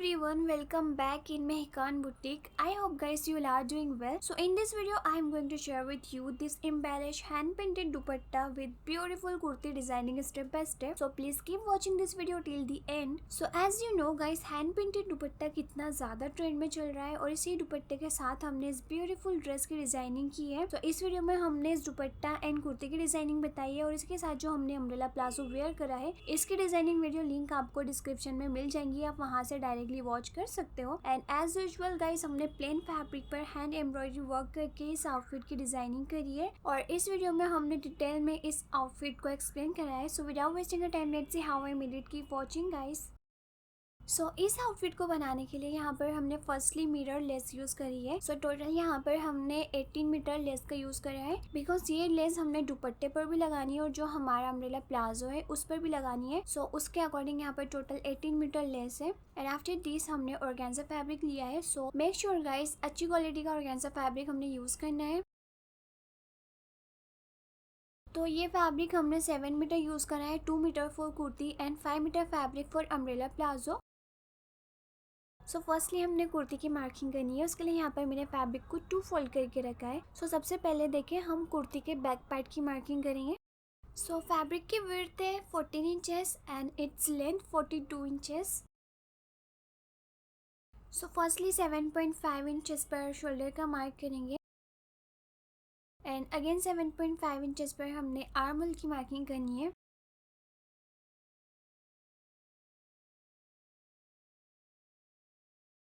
everyone, welcome back in Mehikan Boutique. I hope guys you all are doing well. So in this video I am going to share with you this embellished hand painted dupatta with beautiful kurti designing step by step. So please keep watching this video till the end. So as you know guys, hand painted दुपट्टा कितना ज़्यादा trend में चल रहा है और इसी दुपट्टे के साथ हमने इस ब्यूटीफुल ड्रेस की डिजाइनिंग की है। तो इस वीडियो में हमने इस दुपट्टा एंड कुर्ती की डिजाइनिंग बताई है और इसके साथ जो हमने अम्ब्रेला प्लाजो वेयर करा है, इसकी डिजाइनिंग वीडियो लिंक आपको डिस्क्रिप्शन में मिल जाएंगी, आप वहां से डायरेक्टली वॉच कर सकते हो। एंड एज यूजुअल गाइस, हमने प्लेन फैब्रिक पर हैंड एम्ब्रॉयडरी वर्क करके इस आउटफिट की डिजाइनिंग करी है और इस वीडियो में हमने डिटेल में इस आउटफिट को एक्सप्लेन करा है। So without wasting a time let's see how I made it, keep watching guys. इस आउटफिट को बनाने के लिए यहाँ पर हमने फर्स्टली मिरर लेस यूज करी है। टोटल यहाँ पर हमने 18 मीटर लेस का यूज करा है बिकॉज ये लेस हमने दुपट्टे पर भी लगानी है और जो हमारा अम्ब्रेला प्लाजो है उस पर भी लगानी है। उसके अकॉर्डिंग यहाँ पर टोटल 18 मीटर लेस है। एंड आफ्टर दिस हमने ऑर्गेन्जा फैब्रिक लिया है। मेक श्योर गाइस अच्छी क्वालिटी का ऑर्गेन्जा फैब्रिक हमने यूज करना है। तो ये फैब्रिक हमने 7 मीटर यूज करा है, 2 meter for kurti and 5 meter fabric for umbrella palazzo. Firstly हमने कुर्ती की मार्किंग करनी है। उसके लिए यहाँ पर मैंने फैब्रिक को 2 फोल्ड करके रखा है। सबसे पहले देखिए हम कुर्ती के बैक पार्ट की मार्किंग करेंगे। फैब्रिक की विड्थ है 14 inches and its length 42 inches. Firstly 7.5 inches पर शोल्डर का मार्क करेंगे एंड अगेन 7.5 इंचेस पर हमने आर्म होल की मार्किंग करनी है।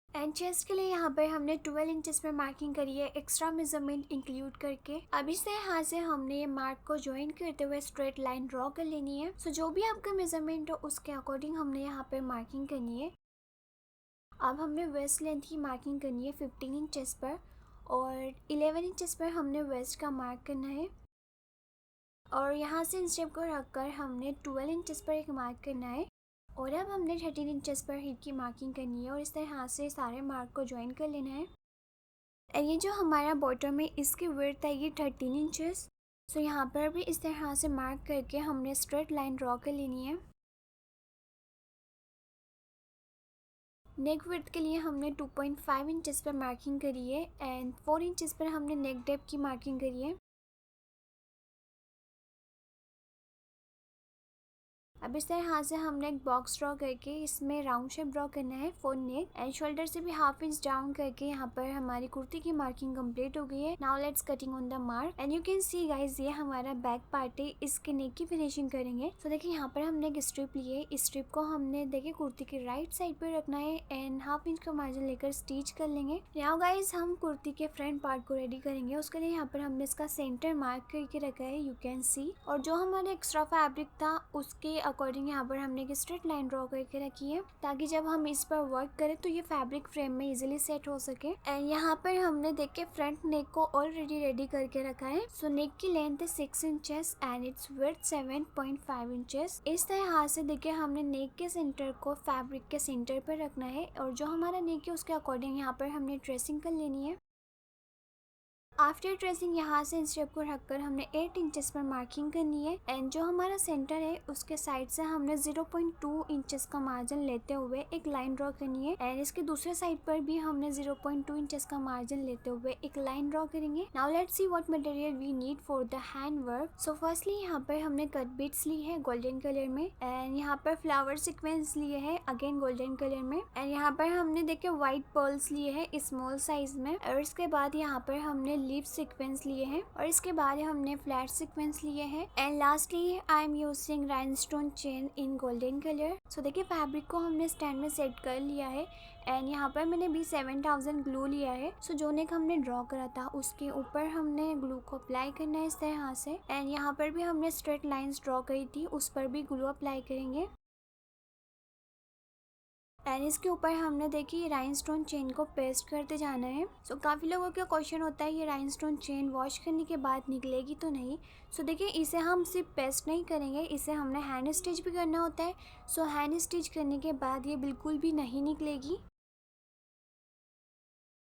एंड चेस्ट के लिए यहाँ पर हमने 12 इंचेस पर मार्किंग करी है, एक्स्ट्रा मेजरमेंट इंक्लूड करके। अब इस तरह से हमने ये मार्क को ज्वाइन करते हुए स्ट्रेट लाइन ड्रॉ कर लेनी है। जो भी आपका मेजरमेंट हो उसके अकॉर्डिंग हमने यहाँ पर मार्किंग करनी है। अब हमने वेस्ट लेंथ की मार्किंग करनी है 15 इंचेस पर और 11 इंचेस पर हमने वेस्ट का मार्क करना है और यहाँ से इंस्टेप को रखकर हमने 12 इंचेस पर एक मार्क करना है और अब हमने 13 इंचेस पर हिप की मार्किंग करनी है और इस तरह से सारे मार्क को ज्वाइन कर लेना है। और ये जो हमारा बॉटम है इसकी विड्थ है ये 13 इंचेस। यहाँ पर भी इस तरह से मार्क करके हमने स्ट्रेट लाइन ड्रॉ कर लेनी है। नेक विड्थ के लिए हमने 2.5 इंचेस पर मार्किंग करी है एंड 4 इंचेस पर हमने नेक डेप्थ की मार्किंग करी है। अब इस तरह से हमने एक बॉक्स ड्रॉ करके इसमें राउंड शेप ड्रॉ करना है फॉर नेक एंड शोल्डर से भी हाफ इंच डाउन करके यहाँ पर हमारी कुर्ती की मार्किंग कंप्लीट हो गई है। Now let's cutting on the mark and you can see guys ये हमारा बैक पार्ट है, इसके नेक की फिनिशिंग करेंगे। देखिए यहाँ पर हमने एक स्ट्रिप ली है, इस स्ट्रिप को हमने देखिए कुर्ती की राइट साइड पर रखना है एंड हाफ इंच का मार्जिन लेकर स्टिच कर लेंगे। नाउ गाइस हम कुर्ती के फ्रंट पार्ट को रेडी करेंगे। उसके लिए यहाँ पर हमने इसका सेंटर मार्क करके रखा है, यू कैन सी। और जो हमारा एक्स्ट्रा फैब्रिक था उसके अकॉर्डिंग यहाँ पर हमने एक स्ट्रेट लाइन ड्रॉ करके रखी है ताकि जब हम इस पर वर्क करें तो ये फैब्रिक फ्रेम में इजीली सेट हो सके। एंड यहाँ पर हमने देखिए फ्रंट नेक को ऑलरेडी रेडी करके रखा है। नेक की लेंथ है 6 inches and it's width 7.5 inches. इस तरह से देखिए हमने नेक के सेंटर को फैब्रिक के सेंटर पर रखना है और जो हमारा नेक है उसके अकॉर्डिंग यहाँ पर हमने ट्रेसिंग कर लेनी है। आफ्टर ट्रेसिंग यहाँ से स्टेप को रखकर हमने 8 इंचेस पर मार्किंग करनी है एंड जो हमारा सेंटर है उसके साइड से हमने 0.2 इंचेस का मार्जिन लेते हुए एक लाइन ड्रॉ करनी है एंड इसके दूसरे साइड पर भी हमने 0.2 इंचेस का मार्जिन लेते हुए एक लाइन ड्रॉ करेंगे। Now let's see what material we need for the hand work. Firstly यहाँ पर हमने कट बीट्स ली है गोल्डन कलर में एंड यहाँ पर फ्लावर सिक्वेंस लिए है अगेन गोल्डन कलर में एंड यहाँ पर हमने देखे व्हाइट पर्ल्स लिए है स्मॉल साइज में और इसके बाद यहाँ पर हमने लीफ सीक्वेंस लिए हैं और इसके बाद हमने फ्लैट सीक्वेंस लिए हैं and lastly I am using rhinestone chain in golden colour. देखिए फैब्रिक को हमने स्टैंड में सेट कर लिया है एंड यहाँ पर मैंने भी 7000 ग्लू लिया है। जो नेक हमने ड्रॉ करा था उसके ऊपर हमने ग्लू को अप्लाई करना है इस तरह से एंड यहाँ पर भी हमने स्ट्रेट लाइंस ड्रॉ करी थी उस पर भी ग्लू अप्लाई करेंगे एंड इसके ऊपर हमने देखिए राइनस्टोन चेन को पेस्ट करते जाना है। काफ़ी लोगों का क्वेश्चन होता है ये राइनस्टोन चेन वॉश करने के बाद निकलेगी तो नहीं। देखिए इसे हम सिर्फ पेस्ट नहीं करेंगे, इसे हमने हैंड स्टिच भी करना होता है। हैंड स्टिच करने के बाद ये बिल्कुल भी नहीं निकलेगी।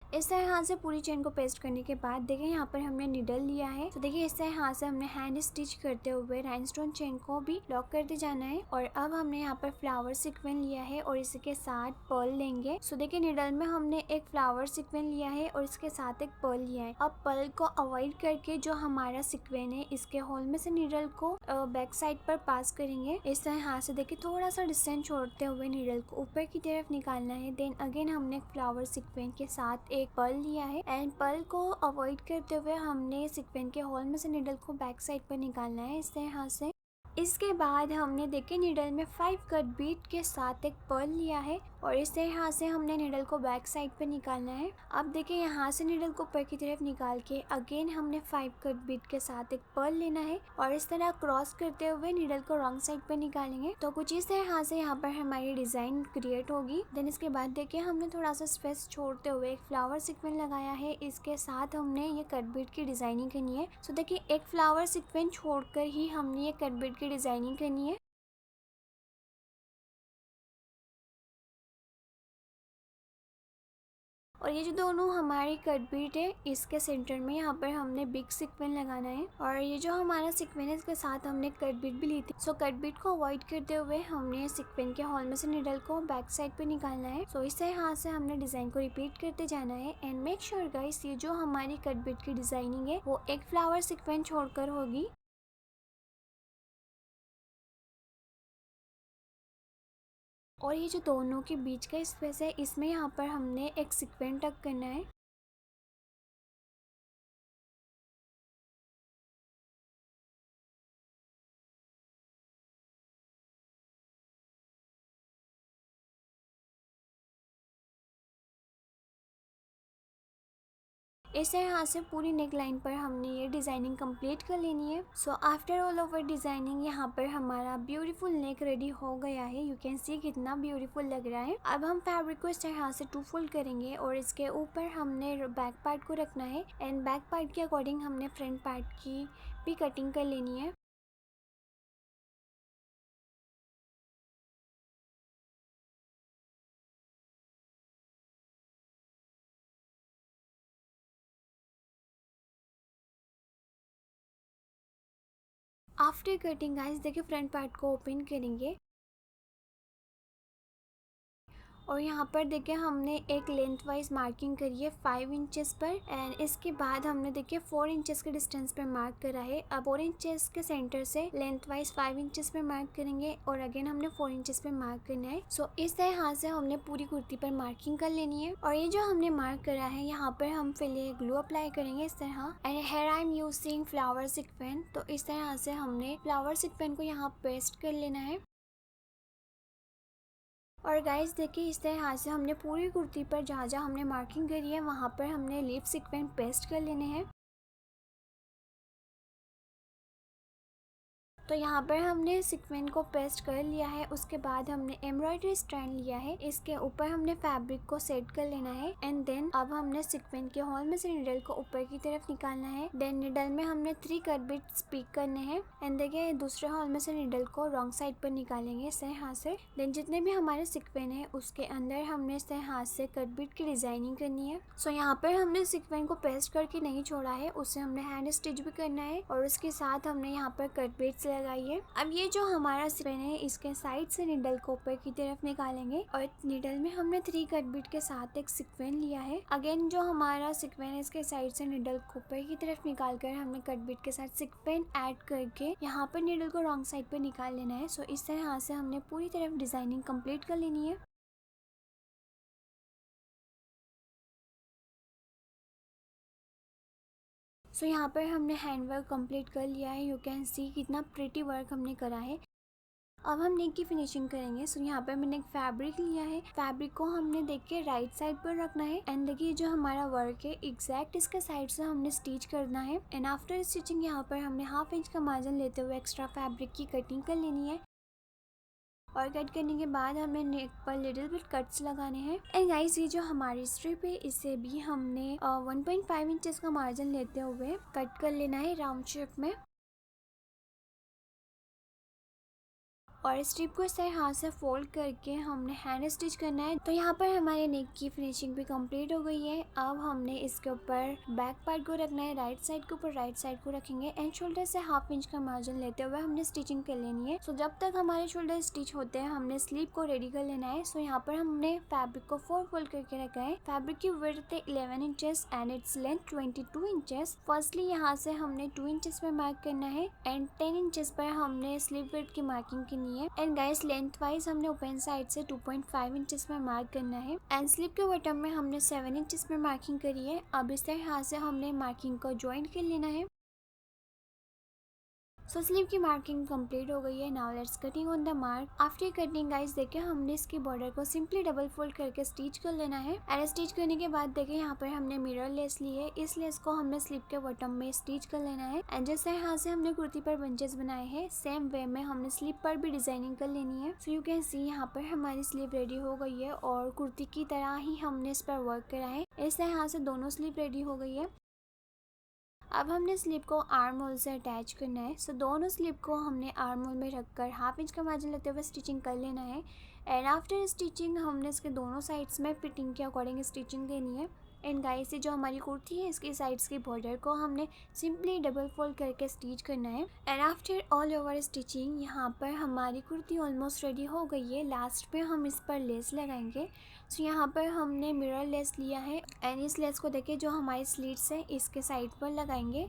इस तरह से पूरी चेन को पेस्ट करने के बाद देखिए यहाँ पर हमने निडल लिया है। तो देखिए इस तरह से हमने हैंड स्टिच करते हुए राइनस्टोन चेन को भी लॉक करते जाना है। और अब हमने यहाँ पर फ्लावर सीक्वेंस लिया है और इसके साथ पर्ल लेंगे। सो देखिए निडल में हमने एक फ्लावर सीक्वेंस लिया है और इसके साथ एक पर्ल लिया है। अब पर्ल को अवॉइड करके जो हमारा सीक्वेंस है इसके होल में से निडल को बैक साइड पर पास करेंगे। इस तरह से देखिए थोड़ा सा डिस्टेंस छोड़ते हुए निडल को ऊपर की तरफ निकालना है। देन अगेन हमने फ्लावर सीक्वेंस के साथ एक पर्ल लिया है एंड पर्ल को अवॉइड करते हुए हमने सीक्वेंस के होल में से निडल को बैक साइड पर निकालना है इस तरह से। इसके बाद हमने देखिए निडल में 5 कट बीट के साथ एक पर्ल लिया है और इस तरह से हमने निडल को बैक साइड पे निकालना है। अब देखिए यहाँ से निडल को ऊपर की तरफ निकाल के अगेन हमने 5 कट बीट के साथ एक पर्ल लेना है और इस तरह क्रॉस करते हुए निडल को रॉन्ग साइड पे निकालेंगे। तो कुछ इस तरह से यहाँ पर हमारी डिजाइन क्रिएट होगी। देन इसके बाद देखिए हमने थोड़ा सा स्पेस छोड़ते हुए एक फ्लावर सीक्वेंस लगाया है। इसके साथ हमने ये कट बीट की डिजाइनिंग करनी है। सो देखिए एक फ्लावर सीक्वेंस छोड़कर ही हमने ये कट बीट की डिजाइनिंग करनी है। और ये जो दोनों हमारी कट बीट है इसके सेंटर में यहाँ पर हमने बिग सीक्वेंस लगाना है। और ये जो हमारा सीक्वेंस है इसके साथ हमने कट बीट भी ली थी। सो कट बीट को अवॉइड करते हुए हमने सीक्वेंस के होल में से निडल को बैक साइड पे निकालना है। सो इस तरह से हमने डिजाइन को रिपीट करते जाना है एंड मेक श्योर गाइस ये जो हमारी कट बीट की डिजाइनिंग है वो एक फ्लावर सीक्वेंस छोड़कर होगी। और ये जो दोनों के बीच का स्पेस है इसमें यहाँ पर हमने एक सीक्वेंस टक करना है। इस तरह से पूरी नेक लाइन पर हमने ये डिजाइनिंग कंप्लीट कर लेनी है। So after all over designing यहाँ पर हमारा ब्यूटीफुल नेक रेडी हो गया है। यू कैन सी कितना ब्यूटीफुल लग रहा है। अब हम फैब्रिक को इस तरह से 2 फोल्ड करेंगे और इसके ऊपर हमने बैक पार्ट को रखना है एंड बैक पार्ट के अकॉर्डिंग हमने फ्रंट पार्ट की भी कटिंग कर लेनी है। आफ्टर कटिंग गाइस देखिए फ्रंट पार्ट को ओपन करेंगे और यहाँ पर देखिए हमने एक लेंथ वाइज मार्किंग करी है 5 इंचेस पर एंड इसके बाद हमने देखिए 4 इंचेस के डिस्टेंस पर मार्क करा है। अब 4 इंचेस के सेंटर से लेंथ वाइज 5 इंचेस पर मार्क करेंगे और अगेन हमने 4 इंचेस पर मार्क करना है। सो इस तरह से हमने पूरी कुर्ती पर मार्किंग कर लेनी है। और ये जो हमने मार्क करा है यहाँ पर हम पहले ग्लू अप्लाई करेंगे इस तरह and here I am using flower sequence. तो इस तरह से हमने फ्लावर सीक्वेंस को यहाँ पेस्ट कर लेना है। और गाइस देखिए इस तरह से हमने पूरी कुर्ती पर जहाँ जहाँ हमने मार्किंग करी है वहाँ पर हमने लीफ सीक्वेंस पेस्ट कर लेने हैं। तो यहाँ पर हमने सीक्वेंस को पेस्ट कर लिया है। उसके बाद हमने एम्ब्रॉयडरी स्टैंड लिया है, इसके ऊपर हमने फैब्रिक को सेट कर लेना है एंड देन अब हमने सीक्वेंस के होल में से निडल को ऊपर की तरफ निकालना है। देन निडल में हमने 3 कट बीट्स पिक करने हैं एंड देखिए दूसरे होल में से निडल को रॉन्ग साइड पर निकालेंगे इस तरह से। देन जितने भी हमारे सीक्वेंस है उसके अंदर हमने इस तरह से कट बीट की डिजाइनिंग करनी है। सो यहाँ पर हमने सीक्वेंस को पेस्ट करके नहीं छोड़ा है, उसे हमने हैंड स्टिच भी करना है और उसके साथ हमने यहाँ पर कट बीट्स लगाइए। अब ये जो हमारा सीक्वेंस है इसके साइड से निडल को ऊपर की तरफ निकालेंगे और निडल में हमने 3 कट बीट के साथ एक सीक्वेंस लिया है। अगेन जो हमारा सीक्वेंस है इसके साइड से निडल को ऊपर की तरफ निकाल कर हमने कट बीट के साथ सीक्वेंस ऐड करके यहाँ पर निडल को रॉन्ग साइड पे निकाल लेना है। सो इस तरह से हमने पूरी तरफ डिजाइनिंग कंप्लीट कर लेनी है। सो यहाँ पर हमने हैंड वर्क कंप्लीट कर लिया है। यू कैन सी कितना प्रिटी वर्क हमने करा है। अब हम नेक की फिनिशिंग करेंगे। सो यहाँ पर मैंने एक फैब्रिक लिया है, फैब्रिक को हमने देख के राइट साइड पर रखना है एंड देखिए जो हमारा वर्क है एग्जैक्ट इसके साइड से हमने स्टिच करना है एंड आफ्टर स्टिचिंग यहाँ पर हमने हाफ इंच का मार्जिन लेते हुए एक्स्ट्रा फैब्रिक की कटिंग कर लेनी है। और कट करने के बाद हमें नेक पर लिटिल बिट कट्स लगाने हैं। एंड गाइस ये जो हमारी स्ट्रिप है इसे भी हमने 1.5 इंचेस का मार्जिन लेते हुए कट कर लेना है राउंड शेप में। और स्ट्रिप को इस तरह हाथ से फोल्ड करके हमने हैंड स्टिच करना है। तो यहाँ पर हमारे नेक की फिनिशिंग भी कंप्लीट हो गई है। अब हमने इसके ऊपर बैक पार्ट को रखना है, राइट साइड के ऊपर राइट साइड को रखेंगे एंड शोल्डर से हाफ इंच का मार्जिन लेते हुए हमने स्टिचिंग कर लेनी है। सो जब तक हमारे शोल्डर स्टिच होते हैं हमने स्लीव को रेडी कर लेना है। सो यहाँ पर हमने फैब्रिक को 4 फोल्ड करके रखा है। फैब्रिक की विड्थ है 11 inches and its length 22 inches. Firstly यहाँ से हमने 2 इंचेस पे मार्क करना है एंड 10 इंचेस पर हमने स्लीव विड्थ की मार्किंग करनी है। एंड गाइस लेंथ वाइज हमने ओपन साइड से 2.5 इंचेस में मार्क करना है एंड स्लीव के बॉटम में हमने 7 इंचेस में मार्किंग करी है। अब इस तरह से हमने मार्किंग को ज्वाइंट कर लेना है। सो स्लीव की मार्किंग कंप्लीट हो गई है। Now let's cutting on the mark. After cutting guys देखिए हमने इसकी बॉर्डर को सिंपली डबल फोल्ड करके स्टिच कर लेना है एंड स्टिच करने के बाद देखिए यहाँ पर हमने मिरर लेस ली है। इस लेस को हमने स्लीव के बॉटम में स्टिच कर लेना है एंड जैसे यहाँ से हमने कुर्ती पर बंचेस बनाए हैं सेम वे में हमने स्लीव पर भी डिजाइनिंग कर लेनी है। सो यू कैन सी यहाँ पर हमारी स्लीव रेडी हो गई है और कुर्ती की तरह ही हमने इस पर वर्क करा है। इस तरह से दोनों स्लीव रेडी हो गई है। अब हमने स्लीव को आर्म होल से अटैच करना है। सो दोनों स्लीव को हमने आर्म होल में रखकर हाफ इंच का मार्जिन लेते हुए स्टिचिंग कर लेना है एंड आफ्टर स्टिचिंग हमने इसके दोनों साइड्स में फिटिंग के अकॉर्डिंग स्टिचिंग देनी है। एंड गाइस ये जो हमारी कुर्ती है इसकी साइड्स की बॉर्डर को हमने सिंपली डबल फोल्ड करके स्टिच करना है and after all over stitching यहाँ पर हमारी कुर्ती ऑलमोस्ट रेडी हो गई है। लास्ट पे हम इस पर लेस लगाएंगे। सो यहाँ पर हमने मिरर लेस लिया है एंड इस लेस को देखिए जो हमारी स्लीट्स है इसके साइड पर लगाएंगे।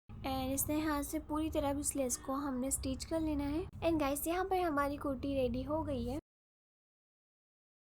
एंड इस तरह से पूरी तरह इस लेस को हमने स्टिच कर लेना है। एंड गाइस यहाँ पर हमारी कुर्ती रेडी हो गई है।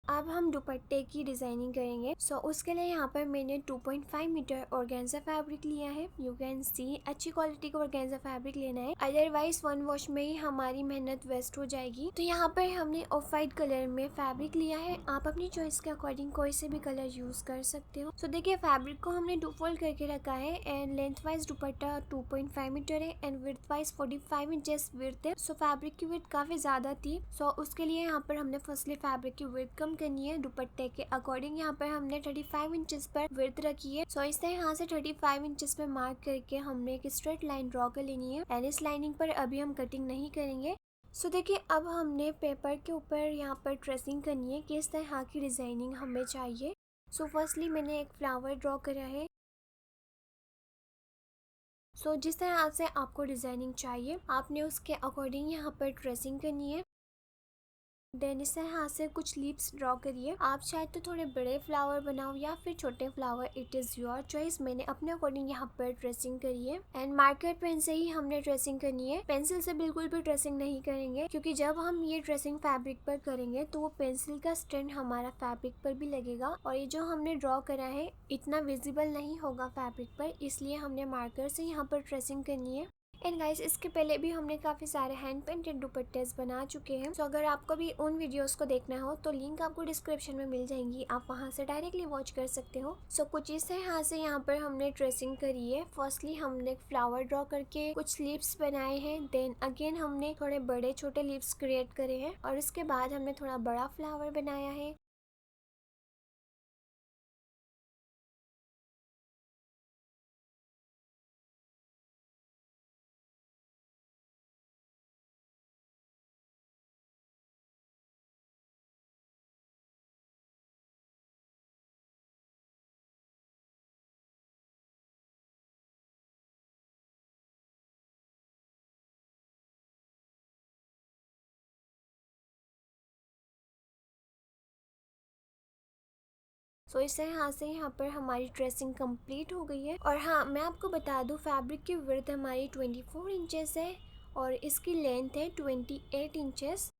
अब हम दुपट्टे की डिजाइनिंग करेंगे। सो उसके लिए यहाँ पर मैंने 2.5 मीटर ऑर्गेन्जा फैब्रिक लिया है। यू कैन सी अच्छी क्वालिटी का ऑर्गेन्जा फैब्रिक लेना है, अदरवाइज वन वॉश में ही हमारी मेहनत वेस्ट हो जाएगी। तो यहाँ पर हमने ऑफ वाइट कलर में फैब्रिक लिया है। आप अपनी चॉइस के अकॉर्डिंग कोई से भी कलर यूज कर सकते हो। सो देखिए फैब्रिक को हमने 2 फोल्ड करके रखा है and length wise dupatta 2.5 metre है and width wise 45 inches width है। सो फैब्रिक की विड्थ काफी ज्यादा थी। सो उसके लिए यहाँ पर हमने फर्स्टली फैब्रिक की विड्थ कम करनी है। दुपट्टे के अकॉर्डिंग यहाँ पर हमने 35 इंचेस पर विड्थ रखी है। सो इस तरह यहाँ से 35 इंचेस पे मार्क करके हमने एक स्ट्रेट लाइन ड्रॉ कर लेनी है एंड इस लाइनिंग पर अभी हम कटिंग नहीं करेंगे। सो देखिए अब हमने पेपर के ऊपर यहाँ पर ट्रेसिंग करनी है कि इस तरह की डिजाइनिंग हमें चाहिए। सो फर्स्टली मैंने एक फ्लावर ड्रॉ करा है। सो जिस तरह से आपको डिजाइनिंग चाहिए आपने उसके अकॉर्डिंग यहाँ पर ट्रेसिंग करनी है। देन इस तरह से कुछ लीव्स ड्रॉ करिए। आप चाहे तो थोड़े बड़े फ्लावर बनाओ या फिर छोटे flower, it is your choice. मैंने अपने अकॉर्डिंग यहाँ पर ट्रेसिंग करी है एंड मार्कर पेन से ही हमने ट्रेसिंग करनी है। पेंसिल से बिल्कुल भी ट्रेसिंग नहीं करेंगे क्योंकि जब हम ये ट्रेसिंग फैब्रिक पर करेंगे तो वो पेंसिल का स्टैंड हमारा फैब्रिक पर भी लगेगा और ये जो हमने ड्रॉ करा है इतना विजिबल नहीं होगा फैब्रिक पर, इसलिए हमने मार्कर से यहाँ पर ट्रेसिंग करनी है। एंड गाइस इसके पहले भी हमने काफ़ी सारे हैंड पेंटेड दुपट्टेस बना चुके हैं। तो अगर आपको भी उन वीडियोस को देखना हो तो लिंक आपको डिस्क्रिप्शन में मिल जाएंगी, आप वहां से डायरेक्टली वॉच कर सकते हो। सो कुछ इस तरह से यहाँ पर हमने ट्रेसिंग करी है। फर्स्टली हमने फ्लावर ड्रॉ करके कुछ लीव्स बनाए हैं, देन अगेन हमने थोड़े बड़े छोटे लीव्स क्रिएट करे हैं और इसके बाद हमने थोड़ा बड़ा फ्लावर बनाया है। सो इस तरह से यहाँ पर हमारी ड्रेसिंग कंप्लीट हो गई है। और हाँ मैं आपको बता दूँ फैब्रिक की विड्थ हमारी 24 इंचेस है और इसकी लेंथ है 28 इंचेस।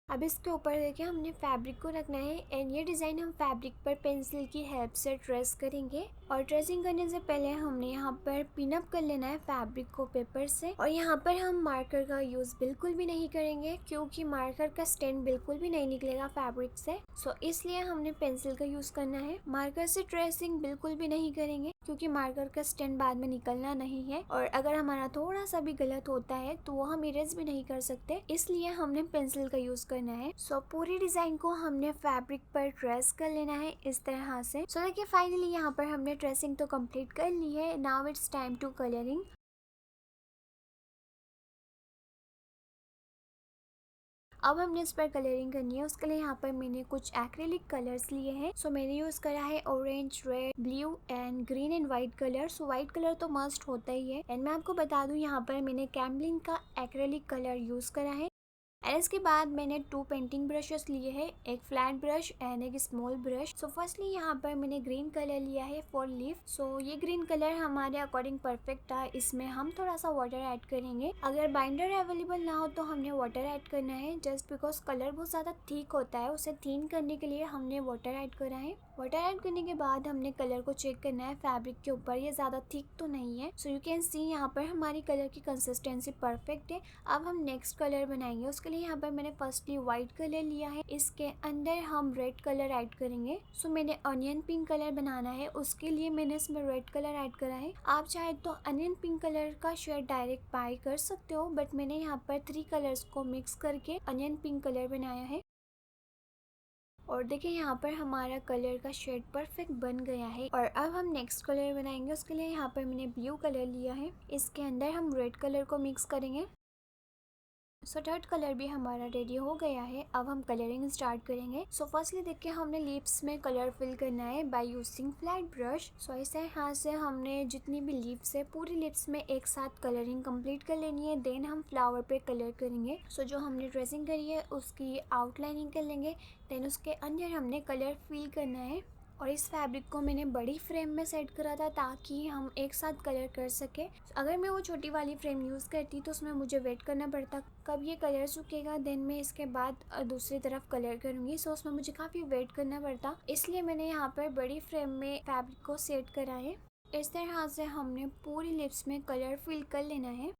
अब इसके ऊपर देखिए हमने फैब्रिक को रखना है एंड ये डिज़ाइन हम फैब्रिक पर पेंसिल की हेल्प से ट्रेस करेंगे। और ट्रेसिंग करने से पहले हमने यहाँ पर पिन अप कर लेना है फैब्रिक को पेपर से। और यहाँ पर हम मार्कर का यूज़ बिल्कुल भी नहीं करेंगे क्योंकि मार्कर का स्टैंड बिल्कुल भी नहीं निकलेगा फैब्रिक से। सो इसलिए हमने पेंसिल का यूज़ करना है। मार्कर से ट्रेसिंग बिल्कुल भी नहीं करेंगे क्योंकि मार्कर का स्टैंड बाद में निकलना नहीं है और अगर हमारा थोड़ा सा भी गलत होता है तो वो हम इरेज भी नहीं कर सकते, इसलिए हमने पेंसिल का यूज़ करना है। सो पूरी डिजाइन को हमने फैब्रिक पर ट्रेस कर लेना है इस तरह से। सो देखिए फाइनली यहाँ पर हमने ट्रेसिंग तो कंप्लीट कर ली है, now it's time to colouring. अब हमने इस पर कलरिंग करनी है। उसके लिए यहाँ पर मैंने कुछ एक्रेलिक कलर्स लिए हैं। सो मैंने यूज़ करा है orange, red, blue and green and white colour. So white colour तो मस्ट होता ही है। एंड मैं आपको बता दूं, यहाँ पर मैंने कैमलिन का एक्रेलिक कलर यूज़ करा है। एंड इसके बाद मैंने 2 पेंटिंग ब्रशेस लिए हैं, एक फ्लैट ब्रश एंड एक स्मॉल ब्रश। सो फर्स्टली यहाँ पर मैंने ग्रीन कलर लिया है फॉर लीफ। सो ये ग्रीन कलर हमारे अकॉर्डिंग परफेक्ट था। इसमें हम थोड़ा सा वाटर ऐड करेंगे। अगर बाइंडर अवेलेबल ना हो तो हमने वाटर ऐड करना है, जस्ट बिकॉज कलर बहुत ज़्यादा थिक होता है, उसे थिन करने के लिए हमने वाटर ऐड करा है। वाटर ऐड करने के बाद हमने कलर को चेक करना है फैब्रिक के ऊपर, ये ज़्यादा थिक तो नहीं है। सो यू कैन सी यहाँ पर हमारी कलर की कंसिस्टेंसी परफेक्ट है। अब हम नेक्स्ट कलर बनाएंगे। उसके लिए यहाँ पर मैंने फर्स्टली व्हाइट कलर लिया है, इसके अंदर हम रेड कलर ऐड करेंगे। सो मैंने अनियन पिंक कलर बनाना है, उसके लिए मैंने इसमें रेड कलर ऐड करा है। आप चाहे तो अनियन पिंक कलर का शेड डायरेक्ट बाय कर सकते हो, बट मैंने यहाँ पर 3 कलर्स को मिक्स करके अनियन पिंक कलर बनाया है। और देखिए यहाँ पर हमारा कलर का शेड परफेक्ट बन गया है। और अब हम नेक्स्ट कलर बनाएंगे। उसके लिए यहाँ पर मैंने ब्लू कलर लिया है, इसके अंदर हम रेड कलर को मिक्स करेंगे। सो थर्ड कलर भी हमारा रेडी हो गया है। अब हम कलरिंग स्टार्ट करेंगे। सो फर्स्टली देखिए हमने लिप्स में कलर फिल करना है बाय यूजिंग फ्लैट ब्रश। सो ऐसे हाथ से हमने जितनी भी लिप्स है पूरी लिप्स में एक साथ कलरिंग कंप्लीट कर लेनी है। देन हम फ्लावर पे कलर करेंगे। सो जो हमने ड्रेसिंग करी है उसकी आउटलाइनिंग कर लेंगे। देन उसके अंदर हमने कलर फिल करना है। और इस फैब्रिक को मैंने बड़ी फ्रेम में सेट करा था ताकि हम एक साथ कलर कर सके। अगर मैं वो छोटी वाली फ्रेम यूज़ करती तो उसमें मुझे वेट करना पड़ता कब ये कलर सूखेगा, देन मैं इसके बाद दूसरी तरफ कलर करूँगी। सो उसमें मुझे काफ़ी वेट करना पड़ता, इसलिए मैंने यहाँ पर बड़ी फ्रेम में फैब्रिक को सेट करा है। इस तरह से हमने पूरी लिप्स में कलर फिल कर लेना है।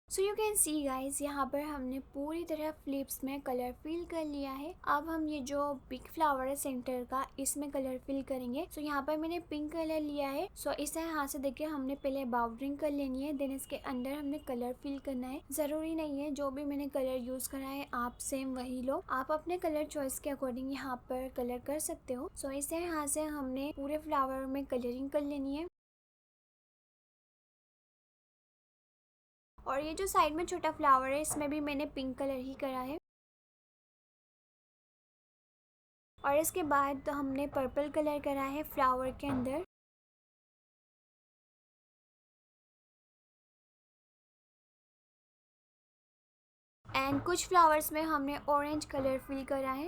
So you can see guys, यहाँ पर हमने पूरी तरह फ्लिप्स में कलर फिल कर लिया है। अब हम ये जो बिग फ्लावर है सेंटर का, इसमें कलर फिल करेंगे। सो यहाँ पर मैंने पिंक कलर लिया है। सो इस तरह से देखिए हमने पहले बाउंड्रिंग कर लेनी है, देन इसके अंदर हमने कलर फिल करना है। जरूरी नहीं है जो भी मैंने कलर यूज करा है आप सेम वही लो, आप अपने कलर चॉइस के अकॉर्डिंग यहाँ पर कलर कर सकते हो। सो इस तरह से हमने पूरे फ्लावर में कलरिंग कर लेनी है। और ये जो साइड में छोटा फ्लावर है इसमें भी मैंने पिंक कलर ही करा है। और इसके बाद तो हमने पर्पल कलर करा है फ्लावर के अंदर। एंड कुछ फ्लावर्स में हमने ऑरेंज कलर फिल करा है।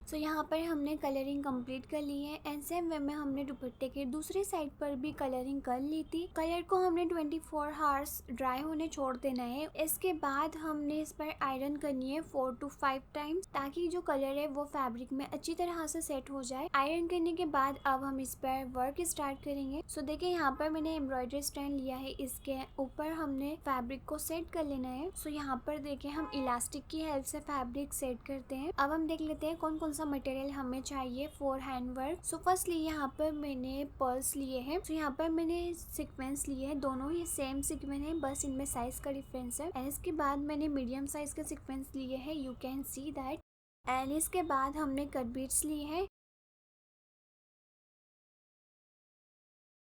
सो यहाँ पर हमने कलरिंग कंप्लीट कर ली है। एंड सेम वे में हमने दुपट्टे के दूसरी साइड पर भी कलरिंग कर ली थी। कलर को हमने 24 आवर्स ड्राई होने छोड़ देना है। इसके बाद हमने इस पर आयरन करनी है 4 to 5 टाइम्स, ताकि जो कलर है वो फैब्रिक में अच्छी तरह से सेट हो जाए। आयरन करने के बाद अब हम इस पर वर्क स्टार्ट करेंगे। सो देखिए यहाँ पर मैंने एम्ब्रॉयडरी स्टैंड लिया है, इसके ऊपर हमने फैब्रिक को सेट कर लेना है। सो यहाँ पर देखिए हम इलास्टिक की हेल्प से फैब्रिक सेट करते हैं। अब हम देख लेते हैं कौन कौन सा मटेरियल हमें चाहिए for hand work. So firstly यहाँ पर मैंने पर्ल्स लिए हैं। सो यहाँ पर मैंने सीक्वेंस लिए हैं, दोनों ही सेम सीक्वेंस है, बस इनमें साइज का डिफरेंस है। एंड इसके बाद मैंने मीडियम साइज के सीक्वेंस लिए हैं, you can see that. And इसके बाद हमने कट बीट्स लिए हैं।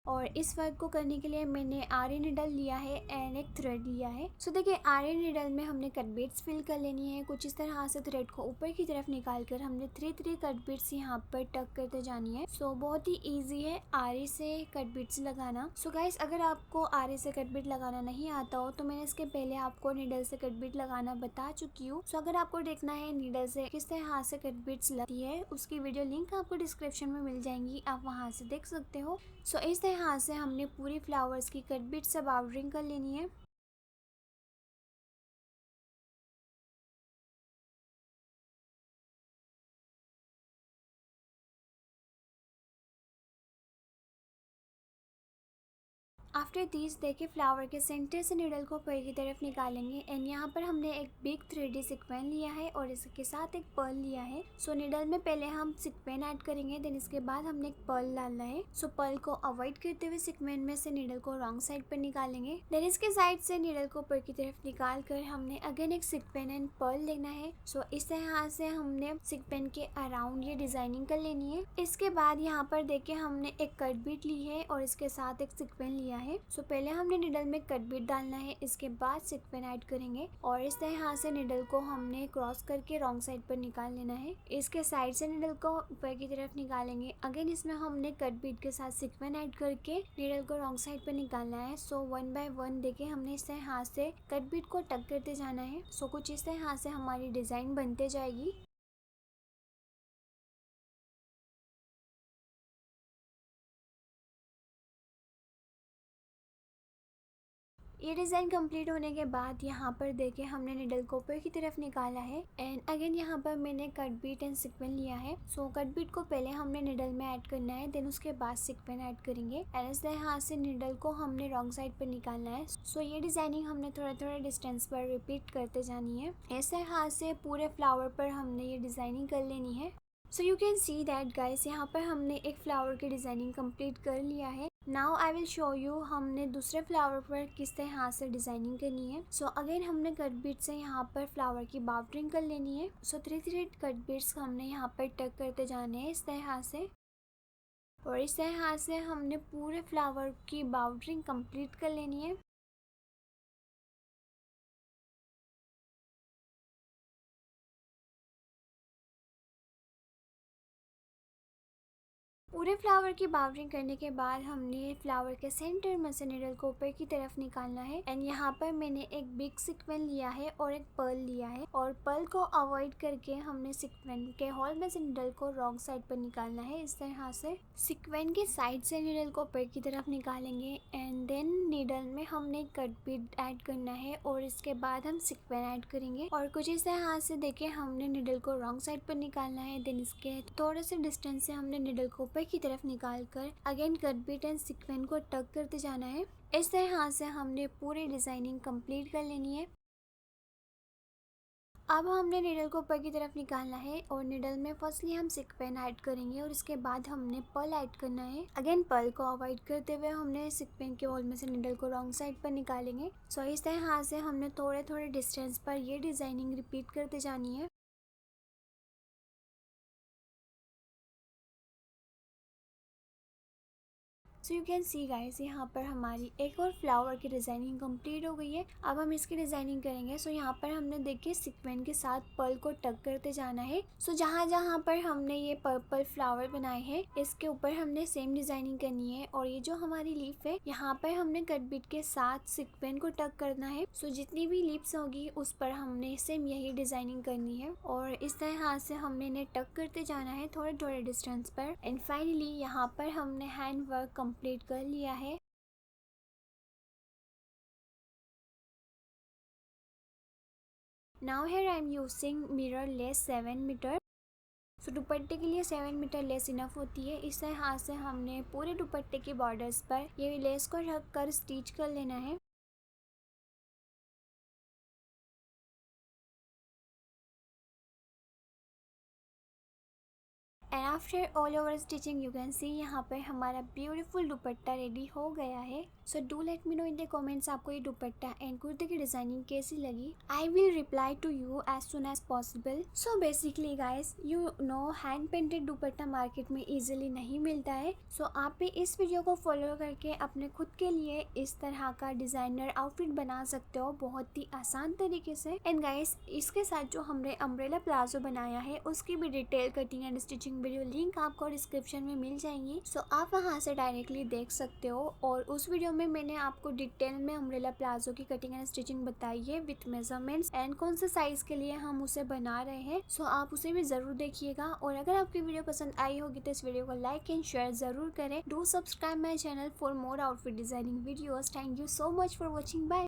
और इस वर्क को करने के लिए मैंने आरी निडल लिया है एंड एक थ्रेड लिया है। सो देखिए आरी निडल में हमने कट बीट्स फिल कर लेनी है। कुछ इस तरह से थ्रेड को ऊपर की तरफ निकाल कर हमने 3 कट बीट्स यहाँ पर टक करते जानी है। सो बहुत ही इजी है आरी से कट बीट्स लगाना। सो गाइस, अगर आपको आरी से कट बीट लगाना नहीं आता हो तो मैंने इसके पहले आपको नीडल से कट बीट लगाना बता चुकी हूँ। सो अगर आपको देखना है नीडल से किस तरह से कट बीट्स लगती है, उसकी वीडियो लिंक आपको डिस्क्रिप्शन में मिल जाएंगी, आप वहाँ से देख सकते हो। सो इस तरह से हमने पूरी फ्लावर्स की कट बीट से बाउंड्रिंग कर लेनी है। आफ्टर दिस देखिए फ्लावर के सेंटर से नीडल को ऊपर की तरफ निकालेंगे एंड यहाँ पर हमने एक बिग 3D सिक्वेंस लिया है और इसके साथ एक पर्ल लिया है। सो नीडल में पहले हम सिक्वेंस ऐड करेंगे, देन इसके बाद हमने एक पर्ल डालना है। सो पर्ल को अवॉइड करते हुए सिक्वेंस में से नीडल को रॉन्ग साइड पर निकालेंगे, देन इसके साइड से नीडल को ऊपर की तरफ निकाल कर हमने अगेन एक सिक्वेंस एंड पर्ल लेना है। सो इस तरह से हमने सिक्वेंस के अराउंड ये डिजाइनिंग कर लेनी है। इसके बाद यहाँ पर देखिए हमने एक कट बीट ली है और इसके साथ एक सिक्वेंस लिया है। सो पहले हमने नीडल में कट बीट डालना है, इसके बाद सिक्वेंस ऐड करेंगे और इस तरह से नीडल को हमने क्रॉस करके रॉन्ग साइड पर निकाल लेना है। इसके साइड से नीडल को ऊपर की तरफ निकालेंगे, अगेन इसमें हमने कट बीट के साथ सिक्वेंस ऐड करके नीडल को रॉन्ग साइड पर निकालना है। सो 1 बाय 1 देखिए हमने इस तरह से कट बीट को टक करते जाना है। सो कुछ इस तरह से हमारी डिजाइन बनते जाएगी। ये डिज़ाइन कंप्लीट होने के बाद यहाँ पर देखिए हमने निडल को ऊपर की तरफ निकाला है एंड अगेन यहाँ पर मैंने कट बीट एंड सिक्वेंस लिया है। सो कट बीट को पहले हमने निडल में ऐड करना है, देन उसके बाद सिक्वेंस ऐड करेंगे एंड इस तरह से निडल को हमने रॉन्ग साइड पर निकालना है। सो ये डिजाइनिंग हमने थोड़ा थोड़ा डिस्टेंस पर रिपीट करते जानी है। इस तरह से पूरे फ्लावर पर हमने ये डिजाइनिंग कर लेनी है। So you can see that guys, यहाँ पर हमने एक फ्लावर की डिजाइनिंग कंप्लीट कर लिया है। Now I will show you हमने दूसरे फ्लावर पर किस तरह से डिजाइनिंग करनी है। सो अगेन हमने कट बीट से यहाँ पर फ्लावर की बाउंड्रिंग कर लेनी है। सो 3 कट बीट्स हमने यहाँ पर टक करते जाने हैं इस तरह से और इस तरह से हमने पूरे फ्लावर की बाउंड्रिंग कंप्लीट कर लेनी है। पूरे फ्लावर की बाउंड्रिंग करने के बाद हमने फ्लावर के सेंटर में से निडल को ऊपर की तरफ निकालना है एंड यहाँ पर मैंने एक बिग सिक्वेंस लिया है और एक पर्ल लिया है और पर्ल को अवॉइड करके हमने सिक्वेंस के होल में से निडल को रॉन्ग साइड पर निकालना है। इस तरह से सिक्वेंस के साइड से निडल को ऊपर की तरफ निकालेंगे एंड देन निडल में हमने कट बीट ऐड करना है और इसके बाद हम सिक्वेंस ऐड करेंगे और कुछ इस तरह से देखिए हमने निडल को रॉन्ग साइड पर निकालना है। देन इसके थोड़े से डिस्टेंस से हमने निडल को ऊपर की तरफ निकाल कर again cut bead and sequence को टक करते जाना है। इस तरह से हमने पूरी डिजाइनिंग कंप्लीट कर लेनी है। अब हमने निडल को ऊपर की तरफ निकालना है और निडल में फर्स्टली हम सिक्वेंस ऐड करेंगे और इसके बाद हमने पर्ल ऐड करना है। अगेन पर्ल को अवॉइड करते हुए हमने सिक्वेंस के होल में से निडल को रॉन्ग साइड पर निकालेंगे। सो इस तरह से हमने थोड़े थोड़े डिस्टेंस पर ये डिजाइनिंग रिपीट करते जानी है। So you can see guys, यहाँ पर हमारी एक और फ्लावर की डिज़ाइनिंग कंप्लीट हो गई है। अब हम इसकी डिज़ाइनिंग करेंगे। सो यहाँ पर हमने देखिए सिक्वेंस के साथ पर्ल को टक करते जाना है। सो जहाँ जहाँ पर हमने ये पर्पल फ्लावर बनाए हैं इसके ऊपर हमने सेम डिज़ाइनिंग करनी है और ये जो हमारी लीफ है यहाँ पर हमने कट बीट के साथ सिक्वेंस को टक करना है। सो जितनी भी लीव्स होगी उस पर हमने सेम यही डिज़ाइनिंग करनी है और इस तरह से हमने इन्हें टक करते जाना है थोड़े थोड़े डिस्टेंस पर एंड फाइनली यहाँ पर हमने हैंड वर्क कंप्लीट कर लिया है। Now here I am using mirror lace 7 metre. So दुपट्टे के लिए 7 मीटर लेस इनफ होती है। इस तरह से हमने पूरे दुपट्टे के बॉर्डर्स पर ये लेस को रख कर स्टिच कर लेना है। And after all over stitching you can see यहाँ पर हमारा ब्यूटीफुल दुपट्टा रेडी हो गया है। So do let me know in the comments आपको ये दुपट्टा एंड कुर्ते की डिजाइनिंग कैसी लगी। I will reply to you as soon as possible. So basically guys you know hand painted dupatta market में इजीली नहीं मिलता है। सो आप भी इस वीडियो को फॉलो करके अपने खुद के लिए इस तरह का डिजाइनर आउटफिट बना सकते हो बहुत ही आसान तरीके से। एंड गाइस इसके साथ जो हमने अम्ब्रेला प्लाजो बनाया है उसकी भी detail cutting and stitching video link आपको डिस्क्रिप्शन में मिल जाएंगी। सो आप वहां से डायरेक्टली देख सकते हो और उस वीडियो में मैंने आपको डिटेल में अम्ब्रेला प्लाजो की कटिंग एंड स्टिचिंग बताई है विथ मेजरमेंट्स एंड कौन से साइज के लिए हम उसे बना रहे हैं। सो आप उसे भी जरूर देखिएगा और अगर आपकी वीडियो पसंद आई होगी तो इस वीडियो को लाइक एंड शेयर जरूर करें। Do subscribe my channel for more outfit designing videos. Thank you so much for watching. Bye.